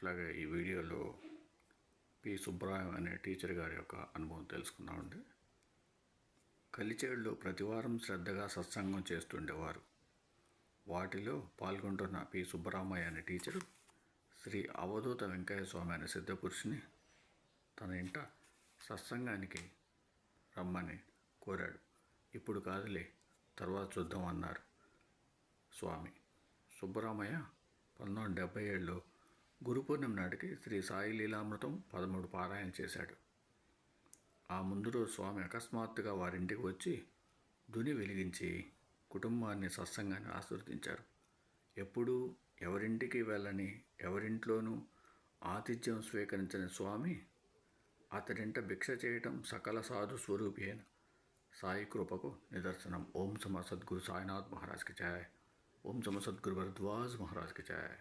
అట్లాగే ఈ వీడియోలో పి సుబ్బరాయం అనే టీచర్ గారి యొక్క అనుభవం తెలుసుకుందామండి. కలిచేడులో ప్రతివారం శ్రద్ధగా సత్సంగం చేస్తుండేవారు. వాటిలో పాల్గొంటున్న పి సుబ్బరామయ్య అనే టీచరు శ్రీ అవధూత వెంకయ్య స్వామి అనే సిద్ధపురుషుని తన ఇంట సత్సంగానికి రమ్మని కోరాడు. ఇప్పుడు కాదులే, తర్వాత చూద్దాం అన్నారు స్వామి. సుబ్బరామయ్య 1977లో గురు పూర్ణిమ నాటికి శ్రీ సాయి లీలామృతం 13 పారాయణ చేశాడు. ఆ ముందు రోజు స్వామి అకస్మాత్తుగా వారింటికి వచ్చి ధుని వెలిగించి కుటుంబాన్ని సత్సంగాన్ని ఆశీర్వదించారు. ఎప్పుడూ ఎవరింటికి వెళ్ళని, ఎవరింట్లోనూ ఆతిథ్యం స్వీకరించని స్వామి అతడింట భిక్ష చేయటం సకల సాధు స్వరూపి అయిన సాయి కృపకు నిదర్శనం. ఓం సమర్ సద్గురు సాయినాథ్ మహారాజ్కి జయ. ఓం సమర్ సద్గురు భరద్వాజ్ మహారాజ్కి జయ.